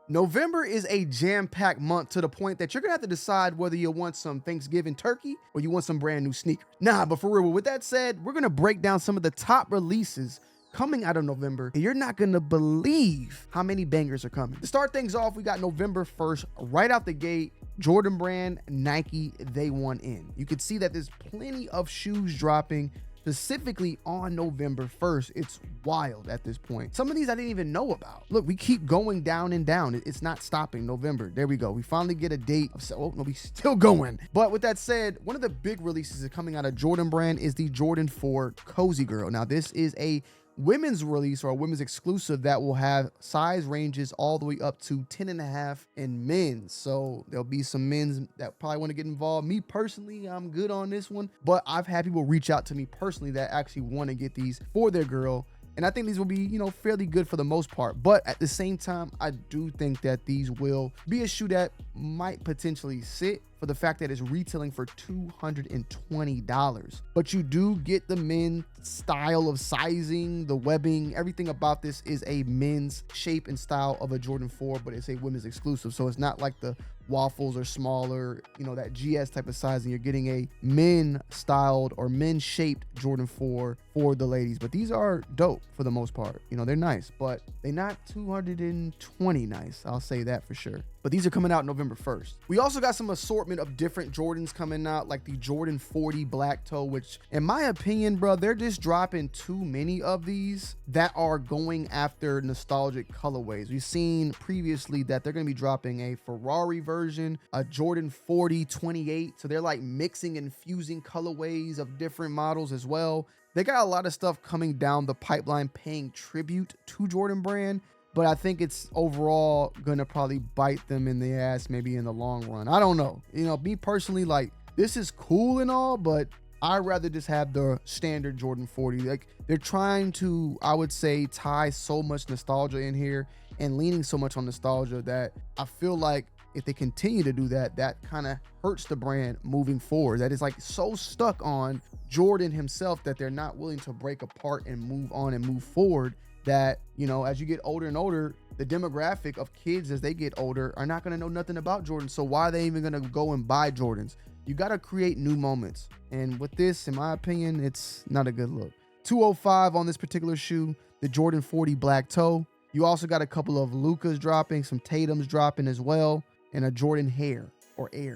November is a jam-packed month to the point that you're gonna have to decide whether you want some Thanksgiving turkey or you want some brand new sneakers. Nah, but for real, with that said, we're gonna break down some of the top releases coming out of November, and you're not gonna believe how many bangers are coming. To start things off, we got November 1st, right out the gate, Jordan Brand, Nike, they want in. You can see that there's plenty of shoes dropping specifically on November 1st. It's wild at this point. Some of these I didn't even know about. Look, we keep going down and down. It's not stopping. November, there we go. We finally get a date. Oh, no, we still going. But with that said, one of the big releases that coming out of Jordan Brand is the Jordan 4 Cozy Girl. Now, this is a women's release or a women's exclusive that will have size ranges all the way up to 10.5 in men's. So there'll be some men's that probably want to get involved. Me personally, I'm good on this one, but I've had people reach out to me personally that actually want to get these for their girl. And I think these will be, fairly good for the most part. But at the same time, I do think that these will be a shoe that might potentially sit for the fact that it's retailing for $220. But you do get the men's style of sizing, the webbing, everything about this is a men's shape and style of a Jordan 4, but it's a women's exclusive. So it's not like the waffles are smaller, that GS type of sizing. You're getting a men styled or men shaped Jordan 4 for the ladies, but these are dope for the most part. They're nice, but they're not 220 nice. I'll say that for sure. But these are coming out November 1st. We also got some assortment of different Jordans coming out, like the Jordan 40 Black Toe, which in my opinion, bro, they're just dropping too many of these that are going after nostalgic colorways. We've seen previously that they're going to be dropping a Ferrari version, a Jordan 40 28. So they're like mixing and fusing colorways of different models as well. They got a lot of stuff coming down the pipeline paying tribute to Jordan Brand, but I think it's overall gonna probably bite them in the ass maybe in the long run. I don't know. Me personally, like, this is cool and all, but I'd rather just have the standard Jordan 40. Like, they're trying to, I would say, tie so much nostalgia in here and leaning so much on nostalgia that I feel like if they continue to do that, that kind of hurts the brand moving forward. That is like so stuck on Jordan himself that they're not willing to break apart and move on and move forward. That, as you get older and older, the demographic of kids as they get older are not going to know nothing about Jordan. So why are they even going to go and buy Jordans? You got to create new moments. And with this, in my opinion, it's not a good look. 205 on this particular shoe, the Jordan 40 Black Toe. You also got a couple of Lukas dropping, some Tatums dropping as well, and a Jordan Air,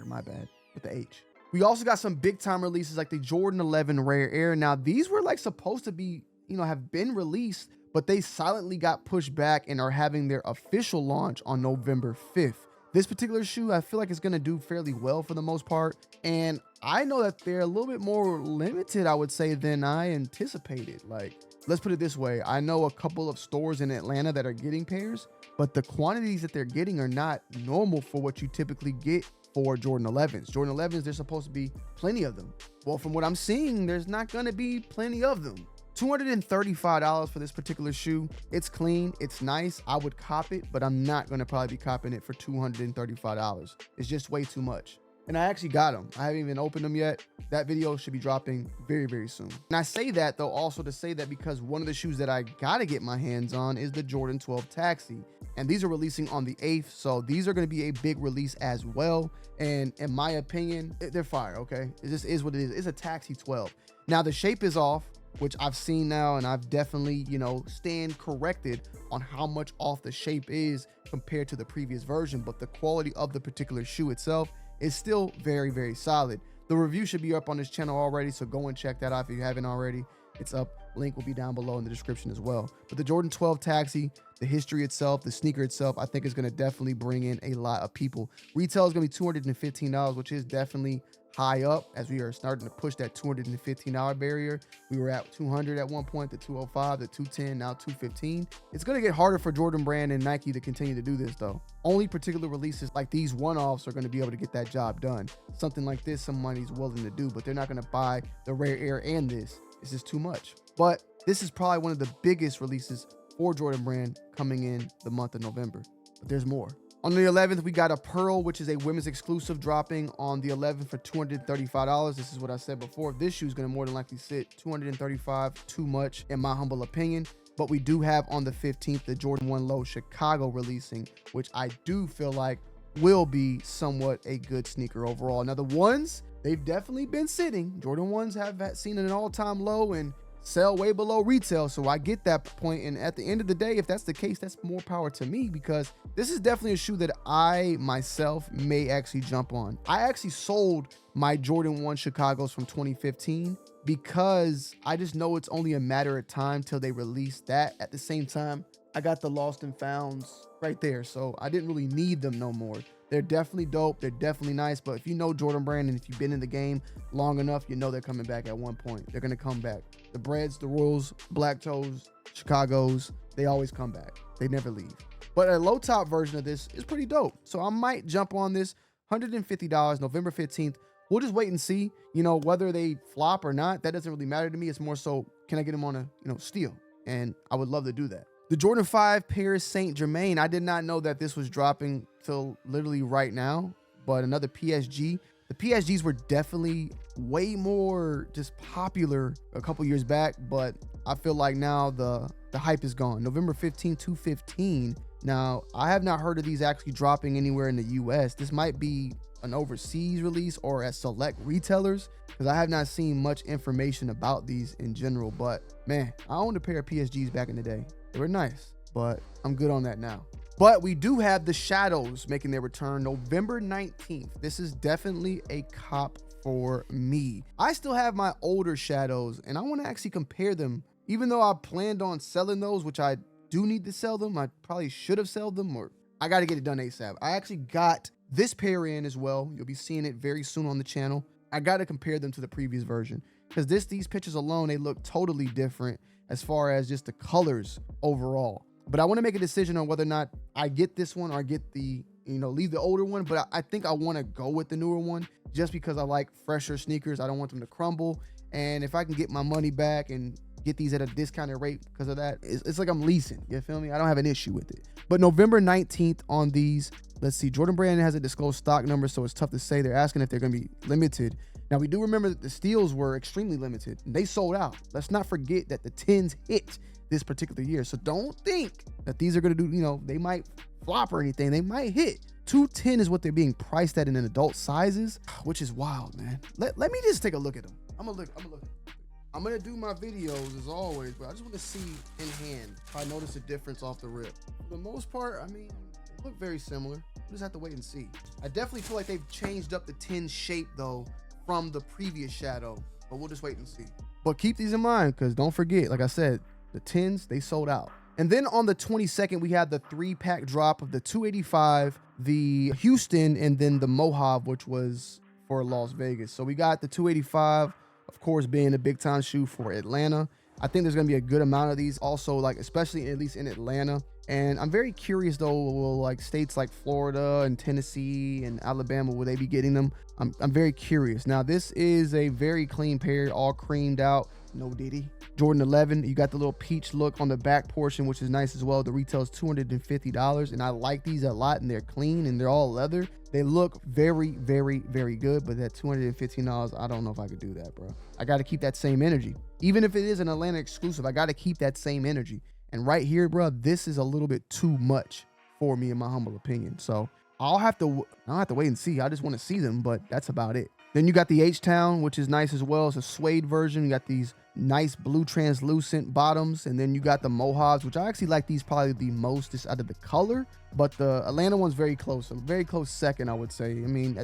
my bad, with the H. We also got some big time releases like the Jordan 11 Rare Air. Now, these were like supposed to be, have been released, but they silently got pushed back and are having their official launch on November 5th. This particular shoe, I feel like it's going to do fairly well for the most part. And I know that they're a little bit more limited, I would say, than I anticipated. Like, let's put it this way. I know a couple of stores in Atlanta that are getting pairs, but the quantities that they're getting are not normal for what you typically get for Jordan 11s. Jordan 11s, there's supposed to be plenty of them. Well, from what I'm seeing, there's not going to be plenty of them. $235 for this particular shoe. It's clean, it's nice. I would cop it, but I'm not going to probably be copping it for $235. It's just way too much. And I actually got them. I haven't even opened them yet. That video should be dropping very, very soon. And I say that though also to say that because one of the shoes that I got to get my hands on is the Jordan 12 Taxi. And these are releasing on the 8th. So these are going to be a big release as well. And in my opinion, they're fire, okay? It just is what it is. It's a Taxi 12. Now the shape is off, which I've seen now, and I've definitely, stand corrected on how much off the shape is compared to the previous version, but the quality of the particular shoe itself is still very, very solid. The review should be up on this channel already, so go and check that out if you haven't already. It's up. Link will be down below in the description as well. But the Jordan 12 Taxi, the history itself, the sneaker itself, I think is going to definitely bring in a lot of people. Retail is going to be $215, which is definitely high up as we are starting to push that $215 barrier. We were at 200 at one point, the 205, the 210, now 215. It's going to get harder for Jordan Brand and Nike to continue to do this though. Only particular releases like these one-offs are going to be able to get that job done. Something like this, somebody's willing to do, but they're not going to buy the Rare Air and this. It's just too much. But this is probably one of the biggest releases for Jordan Brand coming in the month of November, but there's more. On the 11th, we got a Pearl, which is a women's exclusive, dropping on the 11th for $235. This is what I said before. This shoe is going to more than likely sit $235, too much in my humble opinion. but we do have on the 15th the Jordan 1 Low Chicago releasing, which I do feel like will be somewhat a good sneaker overall. Now the ones, they've definitely been sitting. Jordan 1s have seen an all-time low and sell way below retail, so I get that point. And at the end of the day, if that's the case, that's more power to me, because this is definitely a shoe that I myself may actually jump on. I actually sold my Jordan 1 Chicagos from 2015 because I just know it's only a matter of time till they release that. At the same time, I got the Lost and Founds right there, so I didn't really need them no more. They're definitely dope. They're definitely nice. But if you know Jordan Brand and if you've been in the game long enough, you know they're coming back at one point. They're going to come back. The Breads, the Royals, Black Toes, Chicagos, they always come back. They never leave. But a low top version of this is pretty dope. So I might jump on this. $150, November 15th. We'll just wait and see, you know, whether they flop or not. That doesn't really matter to me. It's more so, can I get them on a, you know, steal? And I would love to do that. The Jordan 5 Paris Saint Germain. I did not know that this was dropping till literally right now, but another PSG. The PSGs were definitely way more just popular a couple years back, but I feel like now the hype is gone. November 15, 215. Now, I have not heard of these actually dropping anywhere in the US. This might be an overseas release or at select retailers, because I have not seen much information about these in general. But man, I owned a pair of PSGs back in the day. They were nice, but I'm good on that now. But we do have the Shadows making their return November 19th. This is definitely a cop for me. I still have my older Shadows and I want to actually compare them. Even though I planned on selling those, which I do need to sell them, I probably should have sold them, or I got to get it done ASAP. I actually got this pair in as well. You'll be seeing it very soon on the channel. I got to compare them to the previous version, because these pictures alone, they look totally different as far as just the colors overall. But I want to make a decision on whether or not I get this one or I get the, you know, leave the older one. But I think I want to go with the newer one just because I like fresher sneakers. I don't want them to crumble. And if I can get my money back and get these at a discounted rate because of that, it's like I'm leasing. You feel me? I don't have an issue with it. But November 19th on these, let's see, Jordan Brand hasn't disclosed stock numbers, so it's tough to say. They're asking if they're going to be limited. Now, we do remember that the steals were extremely limited. They sold out. Let's not forget that the 10s hit this particular year. So don't think that these are going to do, you know, they might flop or anything. They might hit. 210 is what they're being priced at in adult sizes, which is wild, man. Let me just take a look at them. I'm going to do my videos as always, but I just want to see in hand if I notice a difference off the rip. For the most part, I mean, they look very similar. We'll just have to wait and see. I definitely feel like they've changed up the 10 shape though from the previous Shadow, but we'll just wait and see. But keep these in mind, because don't forget, like I said, the 10s, they sold out. And then on the 22nd, we had the 3-pack drop of the 285, the Houston, and then the Mojave, which was for Las Vegas. So we got the 285, of course, being a big time shoe for Atlanta. I think there's going to be a good amount of these also, like especially at least in Atlanta. And I'm very curious though, will like states like Florida and Tennessee and Alabama, will they be getting them? I'm very curious. Now this is a very clean pair, all creamed out, no diddy. Jordan 11, you got the little peach look on the back portion, which is nice as well. The retail is $250, and I like these a lot, and they're clean and they're all leather. They look very, very, very good, but at $215, I don't know if I could do that, bro. I got to keep that same energy. Even if it is an Atlanta exclusive, I got to keep that same energy. And right here, bro, this is a little bit too much for me, in my humble opinion. So I'll have to wait and see. I just want to see them, but that's about it. Then you got the H-Town, which is nice as well. It's a suede version. You got these nice blue translucent bottoms, and then you got the Mojaves, which I actually like these probably the most just out of the color, but the Atlanta one's very close, a very close second, I would say. I mean,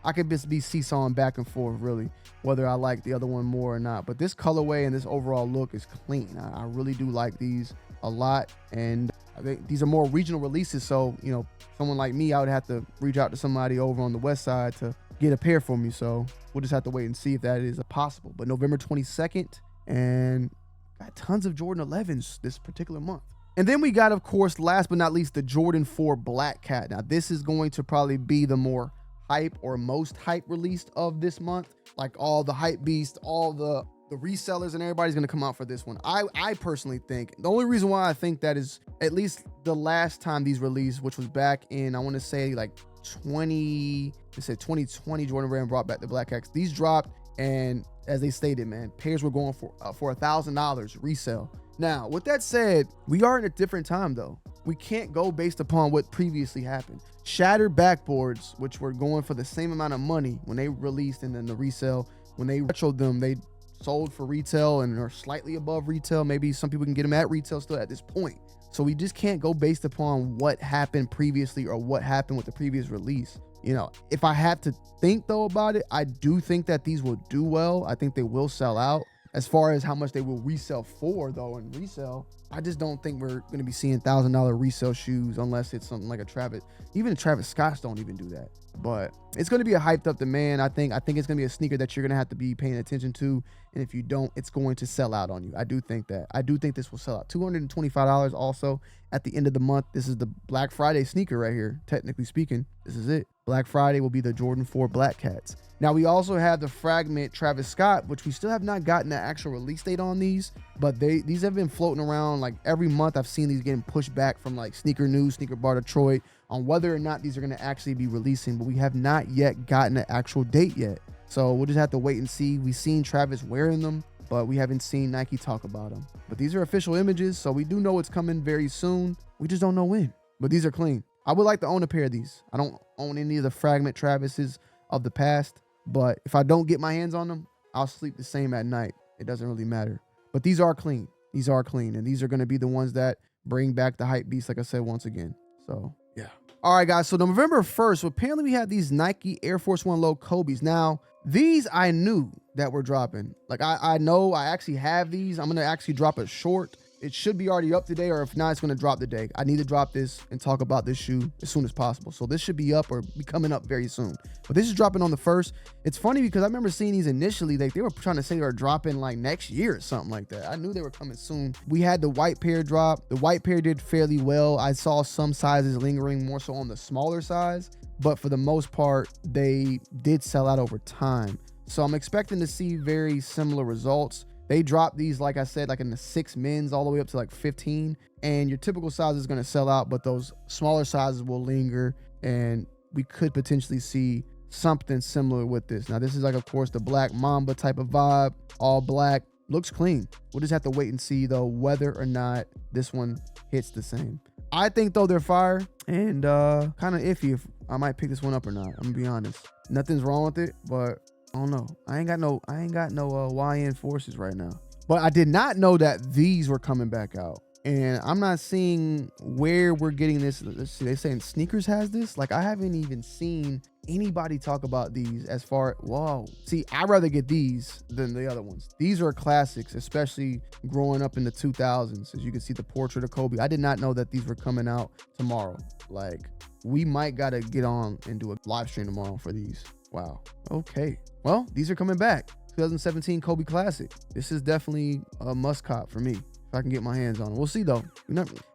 I could just be seesawing back and forth really whether I like the other one more or not, but this colorway and this overall look is clean. I really do like these a lot, and I think these are more regional releases, so you know, someone like me, I would have to reach out to somebody over on the west side to get a pair for me. So we'll just have to wait and see if that is possible. But November 22nd, and got tons of Jordan 11s this particular month. And then we got, of course, last but not least, the Jordan 4 Black Cat. Now this is going to probably be the more hype or most hype released of this month. Like all the hype beasts, all the resellers and everybody's going to come out for this one. I personally think the only reason why I think that is at least the last time these released, which was back in, I want to say like 2020, Jordan Brand brought back the Black X. These dropped, and as they stated, man, pairs were going for $1,000 resale. Now, with that said, we are in a different time though. We can't go based upon what previously happened. Shattered backboards, which were going for the same amount of money when they released, and then the resale, when they retroed them, they sold for retail and are slightly above retail. Maybe some people can get them at retail still at this point. So we just can't go based upon what happened previously or what happened with the previous release. You know, if I have to think though about it, I do think that these will do well. I think they will sell out. As far as how much they will resell for though in resale, I just don't think we're going to be seeing $1,000 resale shoes unless it's something like a Travis. Even Travis Scott's don't even do that. But it's going to be a hyped up demand. I think it's going to be a sneaker that you're going to have to be paying attention to. And if you don't, it's going to sell out on you. I do think that. I do think this will sell out. $225 also at the end of the month. This is the Black Friday sneaker right here. Technically speaking, this is it. Black Friday will be the Jordan 4 Black Cats. Now we also have the Fragment Travis Scott, which we still have not gotten the actual release date on these, but these have been floating around like every month. I've seen these getting pushed back from like Sneaker News, Sneaker Bar Detroit on whether or not these are going to actually be releasing, but we have not yet gotten an actual date yet. So we'll just have to wait and see. We've seen Travis wearing them, but we haven't seen Nike talk about them. But these are official images, so we do know it's coming very soon. We just don't know when, but these are clean. I would like to own a pair of these. I don't own any of the Fragment Travises of the past, but if I don't get my hands on them, I'll sleep the same at night. It doesn't really matter. But these are clean. These are clean. And these are going to be the ones that bring back the hype beast, like I said, once again. So, yeah. All right, guys. So November 1st, apparently we have these Nike Air Force One Low Kobe's. Now, these I knew that were dropping. Like, I know I actually have these. I'm going to actually drop a short. It should be already up today, or if not, it's going to drop today. I need to drop this and talk about this shoe as soon as possible. So this should be up or be coming up very soon. But this is dropping on the 1st. It's funny because I remember seeing these initially. They were trying to say they were dropping like next year or something like that. I knew they were coming soon. We had the white pair drop. The white pair did fairly well. I saw some sizes lingering more so on the smaller size, but for the most part, they did sell out over time. So I'm expecting to see very similar results. They drop these, like I said, like in the 6 men's all the way up to like 15. And your typical size is going to sell out, but those smaller sizes will linger. And we could potentially see something similar with this. Now, this is like, of course, the Black Mamba type of vibe. All black. Looks clean. We'll just have to wait and see, though, whether or not this one hits the same. I think, though, they're fire. And kind of iffy if I might pick this one up or not. I'm going to be honest. Nothing's wrong with it, but I don't know. I ain't got no YN forces right now. But I did not know that these were coming back out. And I'm not seeing where we're getting this. Let's see. They saying Sneakers has this. Like, I haven't even seen anybody talk about these as far. Whoa. See, I'd rather get these than the other ones. These are classics, especially growing up in the 2000s. As you can see, the portrait of Kobe. I did not know that these were coming out tomorrow. Like, we might got to get on and do a live stream tomorrow for these. Wow. Okay. Well, these are coming back. 2017 Kobe Classic. This is definitely a must cop for me if I can get my hands on them. We'll see though.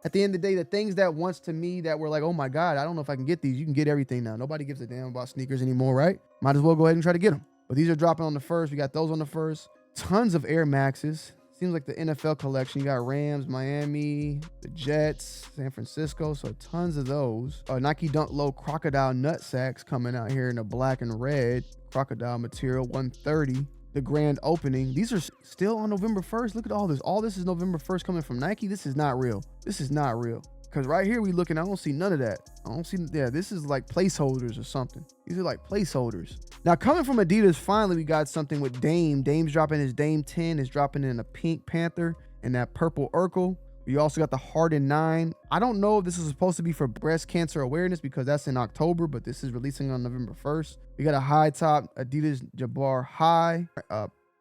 At the end of the day, the things that once to me that were like, oh my God, I don't know if I can get these. You can get everything now. Nobody gives a damn about sneakers anymore, right? Might as well go ahead and try to get them. But these are dropping on the 1st. We got those on the 1st. Tons of Air Maxes. Seems like the NFL collection. You got Rams, Miami, the Jets, San Francisco. So tons of those. Nike Dunk Low Crocodile Nut Sacks coming out here in the black and red. Crocodile material, 130. The grand opening. These are still on November 1st. Look at all this. All this is November 1st coming from Nike. This is not real. This is not real. Because right here we looking, I don't see none of that. I don't see, yeah, this is like placeholders or something. These are like placeholders. Now coming from Adidas, finally we got something with Dame. Dame's dropping his Dame 10. Is dropping in a pink Panther and that purple Urkel. We also got the Harden 9. I don't know if this is supposed to be for breast cancer awareness because that's in October, but this is releasing on November 1st. We got a high top Adidas Jabbar High,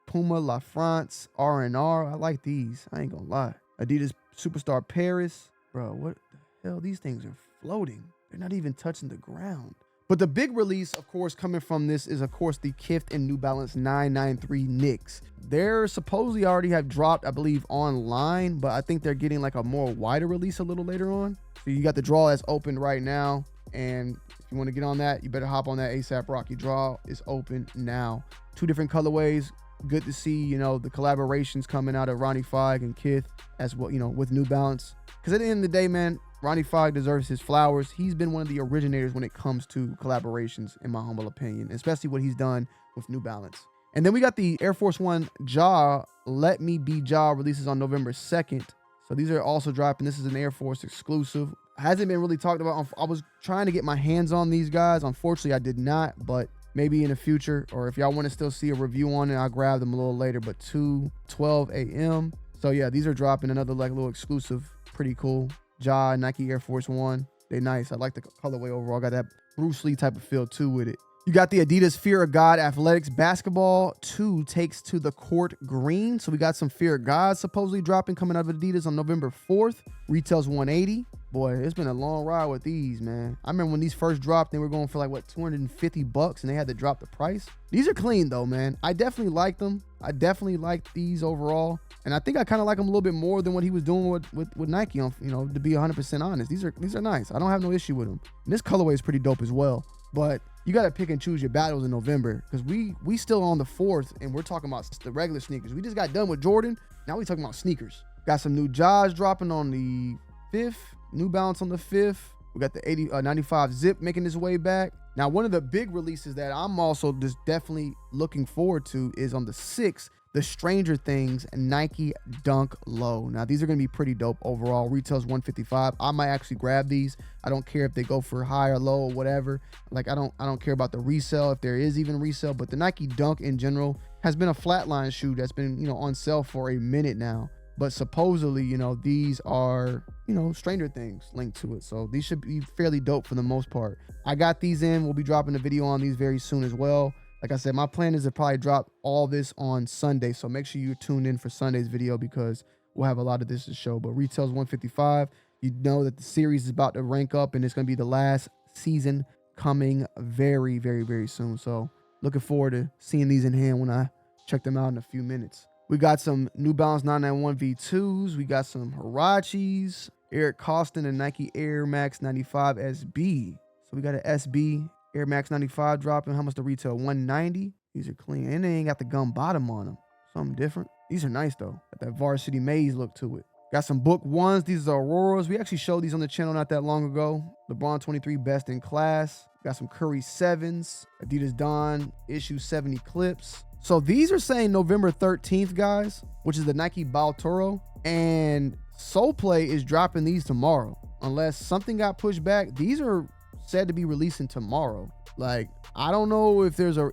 Puma La France R&R. I like these. I ain't gonna lie. Adidas Superstar Paris. Bro, what the hell? These things are floating. They're not even touching the ground. But the big release, of course, coming from this is, of course, the Kift and New Balance 993 Knicks. They're supposedly already have dropped, I believe, online, but I think they're getting like a more wider release a little later on. So you got the draw that's open right now. And if you want to get on that, you better hop on that ASAP Rocky. Draw is open now. 2 different colorways. Good to see, you know, the collaborations coming out of Ronnie Fieg and Kith as well, you know, with New Balance. Because at the end of the day, man, Ronnie Fieg deserves his flowers. He's been one of the originators when it comes to collaborations, in my humble opinion, especially what he's done with New Balance. And then we got the Air Force One Jaw, Let Me Be Jaw, releases on November 2nd. So these are also dropping. This is an Air Force exclusive. Hasn't been really talked about. I was trying to get my hands on these guys. Unfortunately, I did not, but maybe in the future, or if y'all want to still see a review on it, I'll grab them a little later. But 2:12 a.m. So yeah, these are dropping, another like little exclusive. Pretty cool. Jaw, Nike Air Force One. They nice. I like the colorway overall. Got that Bruce Lee type of feel too with it. You got the Adidas Fear of God Athletics Basketball 2 takes to the court green. So we got some Fear of God supposedly dropping coming out of Adidas on November 4th. Retails $180. Boy, it's been a long ride with these, man. I remember when these first dropped, they were going for like, what, $250, and they had to drop the price. These are clean though, man. I definitely like them. I definitely like these overall. And I think I kind of like them a little bit more than what he was doing with Nike, on, you know, to be 100% honest. These are nice. I don't have no issue with them. And this colorway is pretty dope as well. But you got to pick and choose your battles in November, because we still on the 4th, and we're talking about the regular sneakers. We just got done with Jordan. Now we talking about sneakers. Got some new Jaws dropping on the 5th. New Balance on the 5th. We got the 95 Zip making its way back. Now, one of the big releases that I'm also just definitely looking forward to is on the 6th, the Stranger Things Nike Dunk Low. Now, these are going to be pretty dope overall. Retails $155. I might actually grab these. I don't care if they go for high or low or whatever. Like, I don't care about the resale, if there is even resale. But the Nike Dunk in general has been a flatline shoe that's been, you know, on sale for a minute now. But supposedly, you know, these are, you know, Stranger Things linked to it. So these should be fairly dope for the most part. I got these in. We'll be dropping a video on these very soon as well. Like I said, my plan is to probably drop all this on Sunday. So make sure you tune in for Sunday's video, because we'll have a lot of this to show. But retails $155. You know that the series is about to rank up, and it's going to be the last season coming very, very, very soon. So looking forward to seeing these in hand when I check them out in a few minutes. We got some New Balance 991 V2s. We got some Hirachis, Eric Costin, and Nike Air Max 95 SB. So we got an SB Air Max 95 dropping. How much the retail? $190. These are clean, and they ain't got the gum bottom on them. Something different. These are nice though. Got that Varsity Maze look to it. Got some Book Ones. These are Auroras. We actually showed these on the channel not that long ago. LeBron 23 Best in Class. Got some Curry 7s. Adidas Don Issue 70 Clips. So these are saying November 13th, guys, which is the Nike Baltoro. And Soul Play is dropping these tomorrow. Unless something got pushed back. These are said to be releasing tomorrow. Like, I don't know if there's a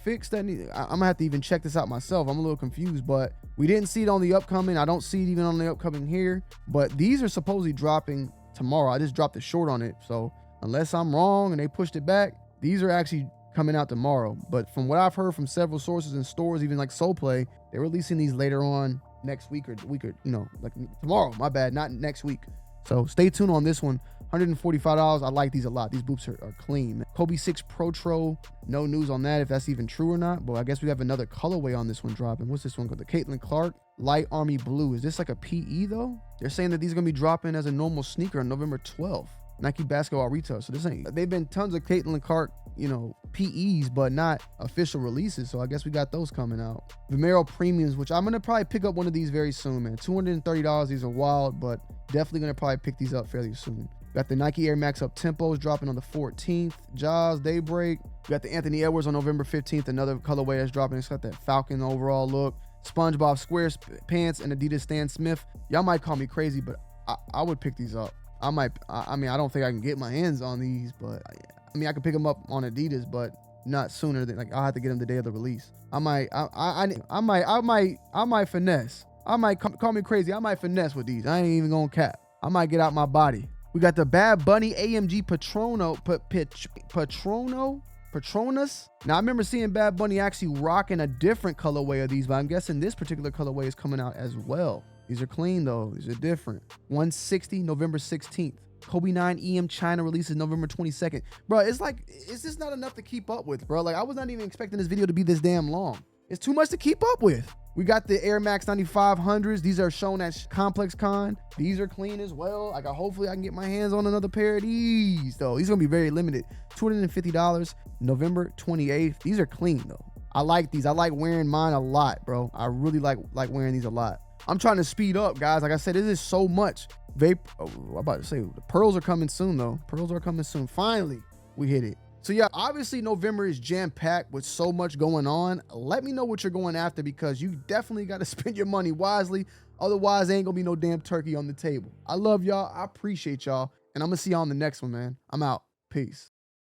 fix that I'm gonna have to even check this out myself. I'm a little confused, but we didn't see it on the upcoming. I don't see it even on the upcoming here, but these are supposedly dropping tomorrow. I just dropped a short on it, so unless I'm wrong and they pushed it back, these are actually coming out tomorrow. But from what I've heard from several sources and stores, even like Soul Play, they're releasing these later on next week or you know, like tomorrow, my bad, not next week. So stay tuned on this one. $145. I like these a lot. These boots are clean, man. Kobe 6 Protro, no news on that, if that's even true or not. But I guess we have another colorway on this one dropping. What's this one called? The Caitlin Clark Light Army Blue. Is this like a PE though? They're saying that these are gonna be dropping as a normal sneaker on November 12th. Nike basketball retail. So this ain't, they've been tons of Caitlin Clark, you know, PEs, but not official releases. So I guess we got those coming out. Vomero Premiums, which I'm gonna probably pick up one of these very soon, man. $230. These are wild, but definitely gonna probably pick these up fairly soon. Got the Nike Air Max Up Tempos dropping on the 14th. Jaws Daybreak. We got the Anthony Edwards on November 15th. Another colorway that's dropping. It's got that Falcon overall look. SpongeBob SquarePants and Adidas Stan Smith. Y'all might call me crazy, but I would pick these up. I mean, I don't think I can get my hands on these, but I mean, I can pick them up on Adidas, but not sooner than, like, I'll have to get them the day of the release. I might finesse. I might call me crazy. I might finesse with these. I ain't even gonna cap. I might get out my body. We got the Bad Bunny AMG Patronus. Now, I remember seeing Bad Bunny actually rocking a different colorway of these, but I'm guessing this particular colorway is coming out as well. These are clean though. These are different. 160, November 16th. Kobe 9 EM China releases November 22nd. Bro, it's like, it's just not enough to keep up with, bro. Like, I was not even expecting this video to be this damn long. It's too much to keep up with. We got the Air Max 9500s. These are shown at Complex Con. These are clean as well. Like, hopefully I can get my hands on another pair of these though. These are gonna be very limited. $250, November 28th. These are clean though. I like these. I like wearing mine a lot, bro. I really like wearing these a lot. I'm trying to speed up, guys. Like I said, this is so much. I'm about to say, the pearls are coming soon though. Pearls are coming soon. Finally, we hit it. So yeah, obviously November is jam-packed with so much going on. Let me know what you're going after, because you definitely got to spend your money wisely. Otherwise, ain't gonna be no damn turkey on the table. I love y'all. I appreciate y'all. And I'm gonna see y'all on the next one, man. I'm out. Peace.